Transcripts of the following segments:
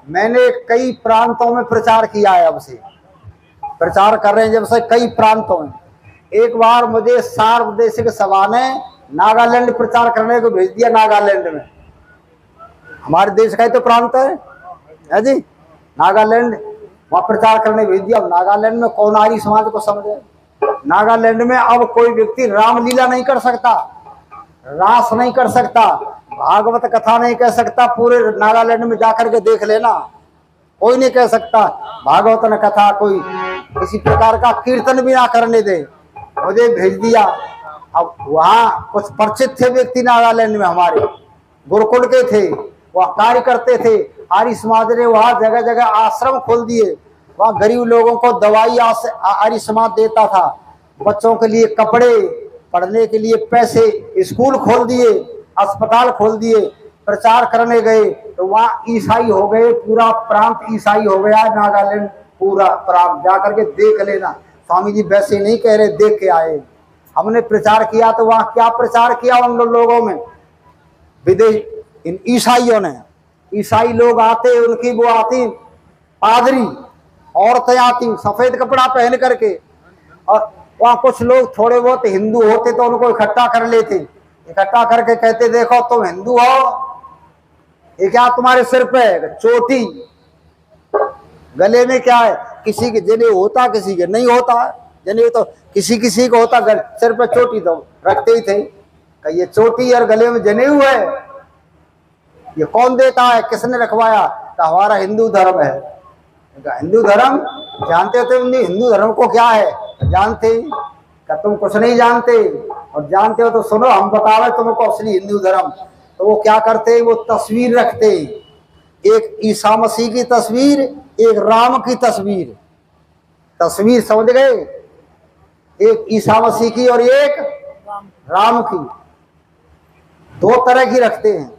मैंने कई प्रांतों में प्रचार किया है, अब से प्रचार कर रहे हैं जब से कई प्रांतों में। एक बार मुझे सार्वदेशिक सभा ने नागालैंड प्रचार करने को भेज दिया। नागालैंड में हमारे देश का ही तो प्रांत है जी, नागालैंड, वहां प्रचार करने भेज दिया। नागालैंड में कौन आर्य समाज को समझे? नागालैंड में अब कोई व्यक्ति रामलीला नहीं कर सकता, रास नहीं कर सकता, भागवत कथा नहीं कह सकता। पूरे नागालैंड में जाकर के देख लेना, कोई नहीं कह सकता भागवत न कथा, कोई किसी प्रकार का कीर्तन भी ना करने दे। मुझे भेज दिया। अब वहां कुछ परिचित थे व्यक्ति नागालैंड में, हमारे गुरुकुल के थे, वह कार्य करते थे। आर्य समाज ने वहां जगह जगह आश्रम खोल दिए, वहां गरीब लोगों को दवाई आर्य समाज देता था, बच्चों के लिए कपड़े, पढ़ने के लिए पैसे, स्कूल खोल दिए, अस्पताल खोल दिए। प्रचार करने गए तो वहाँ ईसाई हो गए, पूरा प्रांत ईसाई हो गया नागालैंड, पूरा प्रांत। जाकर के देख लेना, स्वामी जी वैसे नहीं कह रहे, देख के आए। हमने प्रचार किया तो वहाँ क्या प्रचार किया उन लोगों में, विदेश इन ईसाइयों ने। ईसाई लोग आते, उनकी वो आती पादरी, औरतें आती सफेद कपड़ा पहन करके, और वहाँ कुछ लोग थोड़े बहुत हिंदू होते तो उनको इकट्ठा कर लेते, इकट्ठा करके कहते देखो तुम हिंदू हो, ये क्या तुम्हारे सिर पे चोटी, गले में क्या है, किसी के जने होता किसी के नहीं होता, जने तो किसी किसी को होता, सिर पे चोटी तो रखते ही थे। ये चोटी और गले में जने हुए ये कौन देता है, किसने रखवाया? तो हमारा हिंदू धर्म है। हिंदू धर्म जानते हो तुम? हिंदू धर्म को क्या है जानते? क्या तुम कुछ नहीं जानते? और जानते हो तो सुनो, हम बता रहे तुमको असली हिंदू धर्म। तो वो क्या करते, वो तस्वीर रखते, एक ईसा मसीह की तस्वीर, एक राम की तस्वीर, तस्वीर समझ गए, एक ईसा मसीह की और एक राम की, दो तरह की रखते हैं,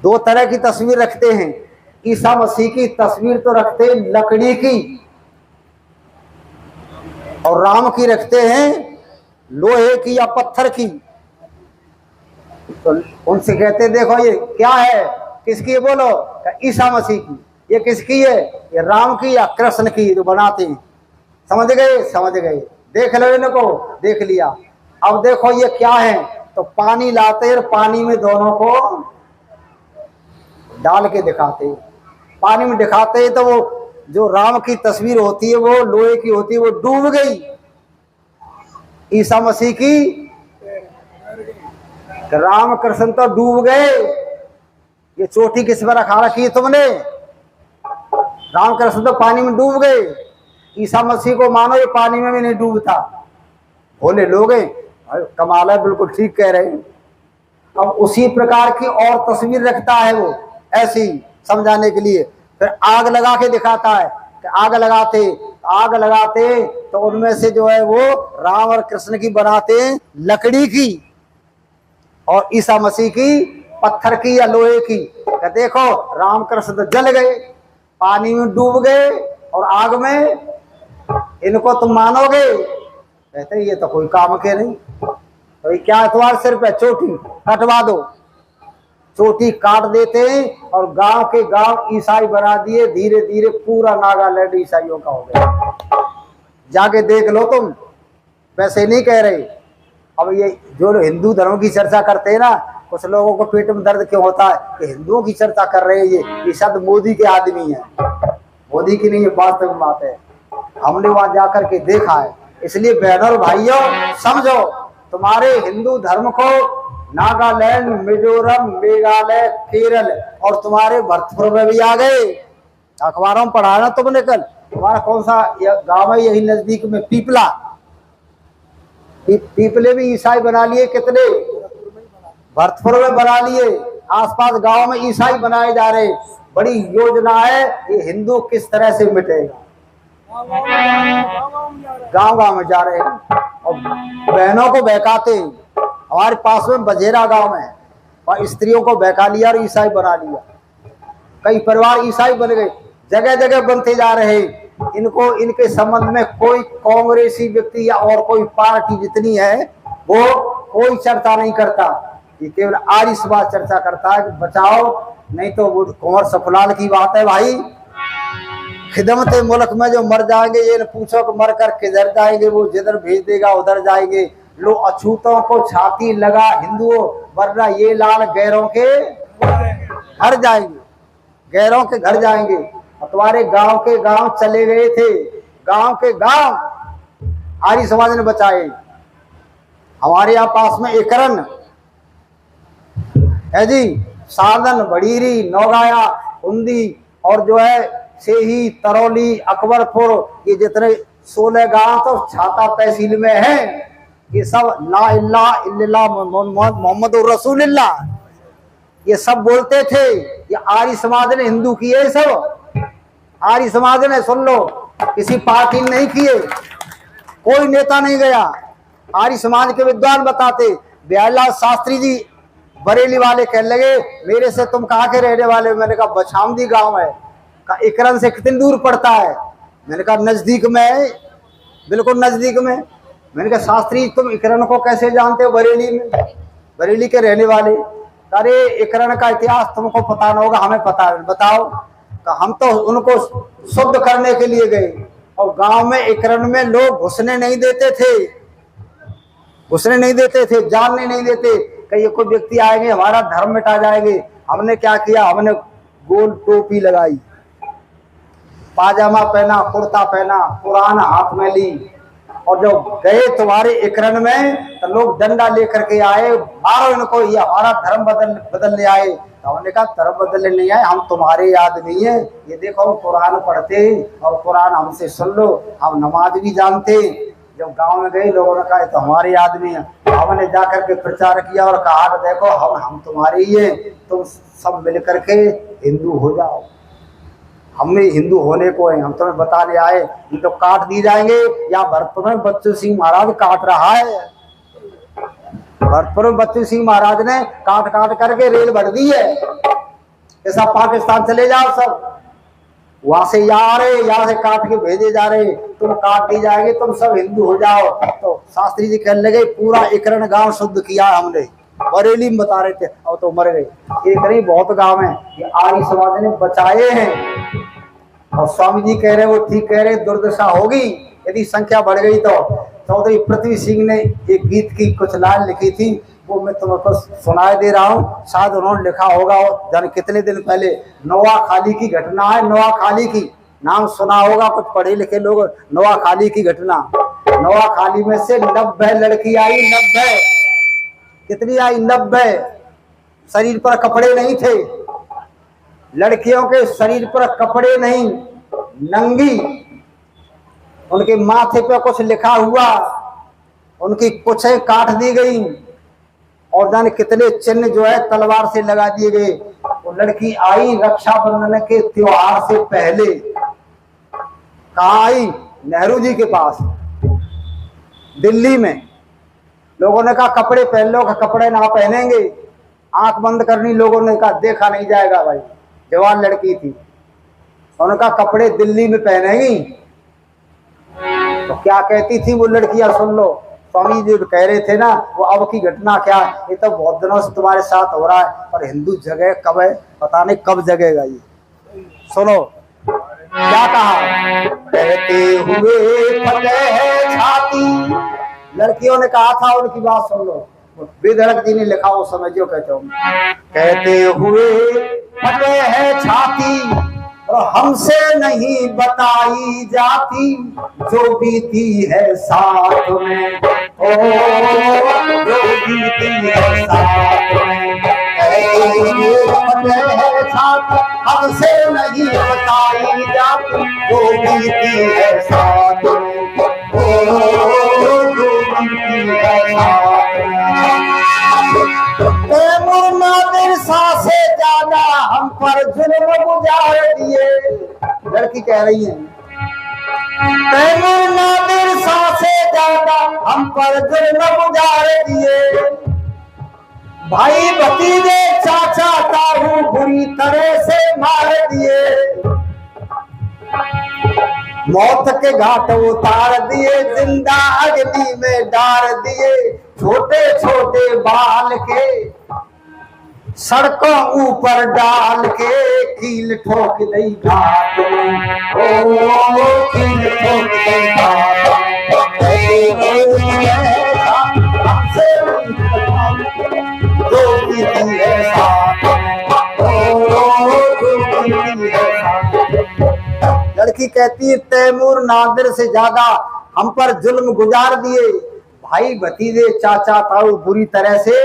दो तरह की तस्वीर रखते हैं। ईसा मसीह की तस्वीर तो रखते हैं लकड़ी की, और राम की रखते हैं लोहे की या पत्थर की। तो उनसे कहते देखो ये क्या है, किसकी है बोलो? ईसा मसीह की। ये किसकी है? ये राम की या कृष्ण की जो बनाते हैं। समझ गए? समझ गए। देख लो इनको, देख लिया। अब देखो ये क्या है, तो पानी लाते और पानी में दोनों को डाल के दिखाते, पानी में दिखाते तो वो जो राम की तस्वीर होती है वो लोहे की होती है, वो डूब गई। ईसा मसीह की राम कृष्ण तो डूब गए। ये चोटी किस पर रखा रखी है तुमने? राम कृष्ण तो पानी में डूब गए, ईसा मसीह को मानो ये पानी में भी नहीं डूबता। भोले लोग हैं, कमाल है, बिल्कुल ठीक कह रहे हैं। अब उसी प्रकार की और तस्वीर रखता है वो, ऐसी समझाने के लिए। फिर आग लगा के दिखाता है कि आग लगाते तो उनमें से जो है वो राम और कृष्ण की बनाते हैं लकड़ी की, और ईसा मसीह की पत्थर की या लोहे की। देखो राम कृष्ण तो जल गए, पानी में डूब गए, और आग में इनको तुम मानोगे? कहते ये तो कोई काम के नहीं। तो क्या तुम्हारे सिर पे चोटी कटवा दो। चोटी काट देते हैं और गांव के गांव ईसाई बना दिए। धीरे धीरे पूरा नागालैंड ईसाइयों का हो गया। जाके देख लो तुम, वैसे नहीं कह रहे। अब ये जो हिंदू धर्म की चर्चा करते हैं ना, कुछ लोगों को पेट में दर्द क्यों होता है कि हिंदुओं की चर्चा कर रहे हैं। ये शब्द मोदी के आदमी है, मोदी की नहीं, वास्तविक बात है। हमने वहां जाकर के देखा है। इसलिए बहनों और भाइयों समझो, तुम्हारे हिंदू धर्म को नागालैंड, मिजोरम, मेघालय, केरल और तुम्हारे भरतपुर में भी आ गए। अखबारों में पढ़ा ना तुमने कल। तुम्हारा कौन सा गांव है यही नजदीक में? पीपला, पीपले भी ईसाई बना लिए। कितने? भरतपुर में बना लिए। आसपास गांव में ईसाई बनाए जा रहे। बड़ी योजना है। ये हिंदू किस तरह से मिटेगा? गांव गांव में जा रहे हैं और बहनों को बहकाते। हमारे पास में बजेरा गांव में, और स्त्रियों को बहका लिया और ईसाई बना लिया। कई परिवार ईसाई बन गए, जगह जगह बनते जा रहे। इनको इनके संबंध में कोई कांग्रेसी व्यक्ति या और कोई पार्टी जितनी है वो कोई चर्चा नहीं करता। ये केवल आर्य समाज चर्चा करता है कि बचाओ, नहीं तो वो कुंवर सफलाल की बात है भाई। खिदमत मुल्क में जो मर जाएंगे, ये न पूछो कि मर कर किधर जाएंगे, वो जिधर भेज देगा उधर जाएंगे। लो अछूतों को छाती लगा हिंदुओं, वरना ये लाल गैरों के घर जाएंगे, गैरों के घर जाएंगे। और तुम्हारे गांव के गांव चले गए थे, गांव के गांव आर्य समाज ने बचाए। हमारे यहाँ पास में एकरन है जी, साधन, बड़ीरी, नौगाया, उंदी और जो है सेही, तरौली, अकबरपुर, ये जितने 16 गांव तो छाता तहसील में हैं, ये सब ला इलाहा इल्लल्लाह मोहम्मद रसूलुल्लाह ये सब बोलते थे। ये आर्य समाज ने हिंदू किए, सब आर्य समाज ने, सुन लो, किसी पार्टी ने नहीं किए, कोई नेता नहीं गया। आर्य समाज के विद्वान बताते, बिहारीलाल शास्त्री जी बरेली वाले कहने लगे, मेरे से तुम कहाँ के रहने वाले? मैंने कहा बछामदी गांव है। कहा एकरन से कितनी दूर पड़ता है? मैंने कहा नजदीक में है, बिल्कुल नजदीक में। मैंने कहा शास्त्री तुम एकरन को कैसे जानते हो? बरेली में, बरेली के रहने वाले। अरे एकरन का इतिहास तुमको पता न होगा, हमें पता है, बताओ। हम तो उनको शुद्ध करने के लिए गए, और गांव में एकरन में लोग घुसने नहीं देते थे, घुसने नहीं देते थे, जानने नहीं देते। कहीं कोई व्यक्ति आएंगे हमारा धर्म मिटा जाएंगे। हमने क्या किया, हमने गोल टोपी लगाई, पाजामा पहना, कुर्ता पहना, कुरान हाथ में ली, और जब गए तुम्हारे एकरन में तो लोग डंडा लेकर के आए, मारो इनको, ये हमारा धर्म बदलने आए। तो हमने कहा धर्म बदलने नहीं आए, हम तुम्हारे आदमी हैं। ये देखो हम कुरान पढ़ते और कुरान हमसे सुन लो, हम नमाज भी जानते। जब गांव में गए लोगों ने कहा तो हमारे आदमी हैं। हमने जाकर के प्रचार किया और कहा कि देखो हम तुम्हारे ही हैं, तुम सब मिल करके हिंदू हो जाओ। हमें हिंदू होने को है, हम तुम्हें बताने आए। ये तो काट दी जाएंगे, या भरतपुर में बच्चू सिंह महाराज काट रहा है, भरतपुर में बच्चू सिंह महाराज ने काट काट करके रेल भर दी है। ऐसा पाकिस्तान चले जाओ, सब वहां से यहाँ आ रहे, यहाँ से काट के भेजे जा रहे, तुम काट दी जाएंगे, तुम सब हिंदू हो जाओ। तो शास्त्री जी कहने लगे पूरा एकरन गांव शुद्ध किया हमने, बरेली में बता रहे थे, और तो मर गए। एक नहीं बहुत गांव है ये आर्य समाज ने बचाए हैं। और स्वामी जी कह रहे, वो ठीक कह रहे, दुर्दशा होगी यदि संख्या बढ़ गई तो। चौधरी पृथ्वी सिंह ने एक गीत की कुछ लाइन लिखी थी, वो मैं तुमको सुनाए दे रहा हूँ, शायद उन्होंने लिखा होगा जाने कितने दिन पहले। नोआखाली की घटना है, नोआखाली की, नाम सुना होगा कुछ पढ़े लिखे लोग। नोआखाली की घटना, नोआखाली में से 90 लड़की आई, 90, कितनी आई? 90। शरीर पर कपड़े नहीं थे, लड़कियों के शरीर पर कपड़े नहीं, नंगी, उनके माथे पे कुछ लिखा हुआ, उनकी कुछें काट दी गई, और जाने कितने चिन्ह जो है तलवार से लगा दिए गए। वो लड़की आई रक्षाबंधन के त्योहार से पहले। कहाँ आई? नेहरू जी के पास, दिल्ली में। लोगों ने कहा कपड़े पहन लो, कपड़े ना पहनेंगे, आंख बंद करनी। लोगों ने कहा देखा नहीं जाएगा भाई, जवान लड़की थी। उन्होंने कहा कपड़े दिल्ली में पहनेंगी। तो क्या कहती थी वो लड़कियां, सुन लो। स्वामी जी कह रहे थे ना, वो अब की घटना क्या है, ये तो बहुत दिनों से तुम्हारे साथ हो रहा है, पर हिंदू जगह कब है पता नहीं, कब जगेगा ये। सुनो क्या कहा, कहते हुए फतेह छाती। लड़कियों ने कहा था, उनकी बात सुन लो। बेधड़क जी ने लिखा, वो समझो कहते हो, कहते हुए फतेह छाती, और हमसे नहीं बताई जाती जो बीती है साथ में, ओ जो बीती है साथ में। फतेह छाती हमसे नहीं बताई जाती जो बीती है साथ में, ओ जो बीती है साथ में। से ज्यादा हम पर जुल्म गुजार दिए। लड़की कह रही है, नादिर से ज्यादा हम पर जुल्म गुजार दिए। भाई भतीजे चाचा ताऊ बुरी तरह से मार दिए। मौत के घाट उतार दिए, जिंदा अग्नि में डाल दिए। छोटे छोटे बाल के सड़कों ऊपर डाल के कील ठोक दई घाट में, ओ कील ठोक दई घाट हमसे जो बीती है साथ, लड़की कहती है तैमूर नादिर से ज्यादा हम पर जुल्म गुजार दिए, भाई भतीजे चाचा ताऊ बुरी तरह से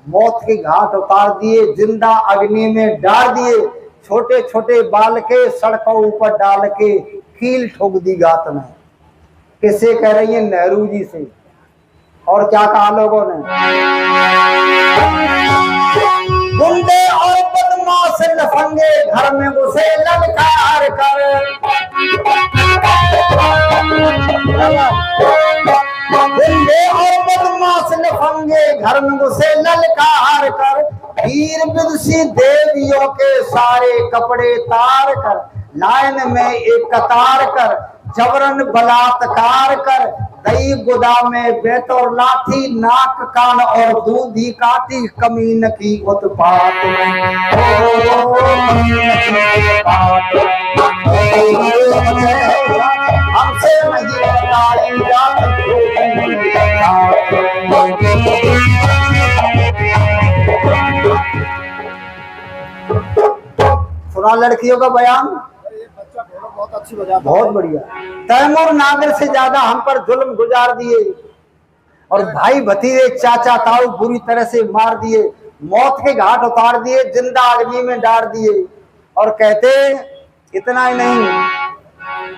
मौत के घाट उतार दिए, जिंदा अग्नि में डाल दिए, छोटे छोटे बाल के सड़कों ऊपर डाल के कील ठोक दी घात में। किससे कह रही है? नेहरू जी से। और क्या कहा लोगों ने? गुंडे और बदमाश लफंगे घर में घुसे ललकार कर, गुंडे और बदमाश लफंगे घर में घुसे ललकार कर, वीर विदुषी देवियों के सारे कपड़े तार कर, लाइन में एक कतार कर, जबरन बलात्कार कर, दही गोदाम में बेतौर लाठी, नाक कान और दूधी काटी, कमीन की उत्पात में, हमसे नहीं बताई जात। सुना लड़कियों का बयान? बहुत अच्छी बजा, बहुत बढ़िया। तैमूर नादिर से ज्यादा हम पर जुल्म गुजार दिए और भाई भतीजे चाचा ताऊ बुरी तरह से मार दिए, मौत के घाट उतार दिए, जिंदा अग्नि में डाल दिए। और कहते इतना ही नहीं,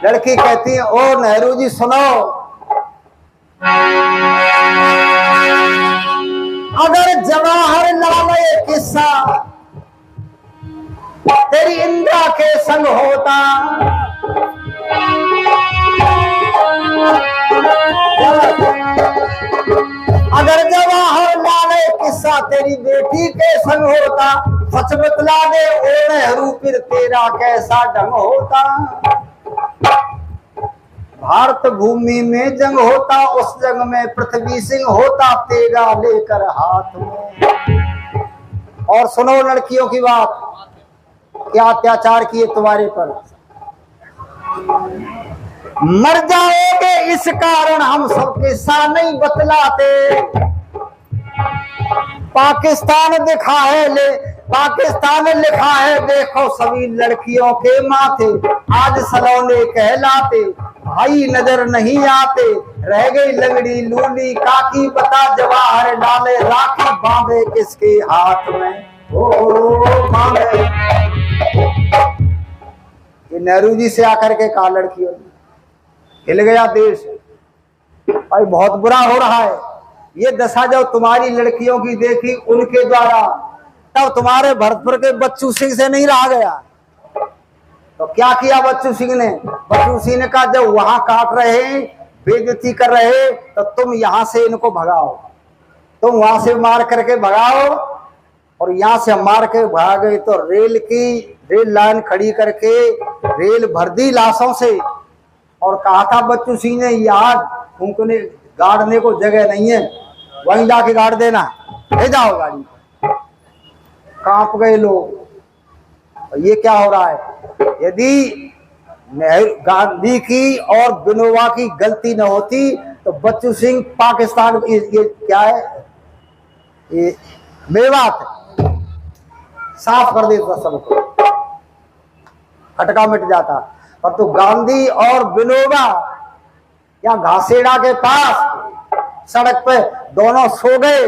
लड़की कहती है ओ नेहरू जी सुनो, अगर जवाहरलाल ये किस्सा तेरी इंदिरा के संग होता, अगर जवाहरलाल किस्सा तेरी बेटी के संग होता, सच बतला दे ओ नेहरू फिर तेरा कैसा ढंग होता। भारत भूमि में जंग होता, उस जंग में पृथ्वी सिंह होता तेगा लेकर हाथ में। और सुनो लड़कियों की बात, क्या अत्याचार किए तुम्हारे पर, मर जाओगे इस कारण हम सबके साथ नहीं बतलाते। पाकिस्तान दिखा है ले, पाकिस्तान लिखा है देखो सभी लड़कियों के माथे, आज सलोने कहलाते भाई नजर नहीं आते, रह गई लंगड़ी लूली काकी, बता जवाहरलाल राखी बांधे किसके हाथ में, ओ बांधे। ये नेहरू जी से आकर के कहा लड़कियों ने, हिल गया देश, भाई बहुत बुरा हो रहा है। ये दशा जब तुम्हारी लड़कियों की देखी उनके द्वारा, तब तुम्हारे भरतपुर के बच्चू सिंह से नहीं रहा गया। तो क्या किया बच्चू सिंह ने? बच्चू सिंह ने कहा जब वहां काट रहे हैं, बेइज्जती कर रहे, तो तुम यहां से इनको भगाओ, तुम वहां से मार करके भगाओ। और यहाँ से मार के भाग गए तो रेल लाइन खड़ी करके रेल भर दी लाशों से। और कहा था बच्चू सिंह ने यहाँ फूंकने गाड़ने को जगह नहीं है, वहीं जाके गाड़ देना, ले जाओ गाड़ी। कांप गए लोग, ये क्या हो रहा है? यदि गांधी की और विनोबा की गलती न होती तो बच्चू सिंह पाकिस्तान, ये क्या है, ये मेवात साफ कर देता सबको, खटका मिट जाता। पर तो गांधी और विनोबा या घासेड़ा के पास सड़क पे दोनों सो गए,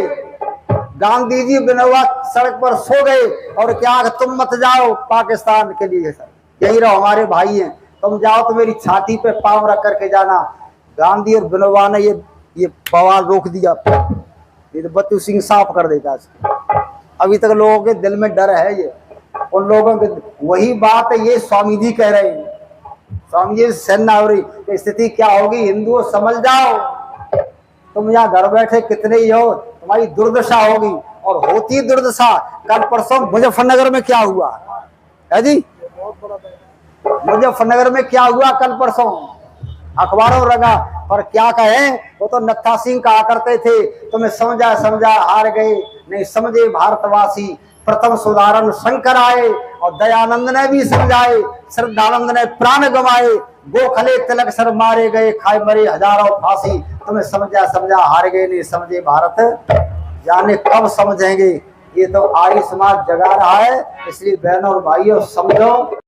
गांधी जी विनोबा सड़क पर सो गए। और क्या तुम मत जाओ पाकिस्तान के लिए, यही रहो हमारे भाई हैं, तुम जाओ तो मेरी छाती पे पांव रख करके जाना। गांधी और विनोबा ने ये बवाल रोक दिया। ये तो बच्चू सिंह साफ कर देता। अभी तक लोगों के दिल में डर है, ये उन लोगों के, वही बात है ये स्वामी जी कह रहे हैं। स्वामी जी सेना हो रही स्थिति क्या होगी, हिंदुओं समझ जाओ, तुम यहाँ घर बैठे कितने ही हो, तुम्हारी दुर्दशा होगी। और होती दुर्दशा। कल परसों मुजफ्फरनगर में क्या हुआ है जी, मुजफ्फरनगर में क्या हुआ कल परसों, अखबारों रगा। पर क्या कहें, वो तो नत्था सिंह कहा करते थे, तुम्हें समझा समझा हार गए, नहीं समझे भारतवासी। प्रथम सुधारण शंकर आए और दयानंद ने भी समझाए, श्रद्धानंद ने प्राण गंवाए, गोखले तिलक सर मारे गए, खाए मरे हजारों फांसी। तुम्हें समझा समझा हार गए, नहीं समझे भारत जाने कब समझेंगे। ये तो आर्य समाज जगा रहा है, इसलिए बहनों और भाइयों समझो।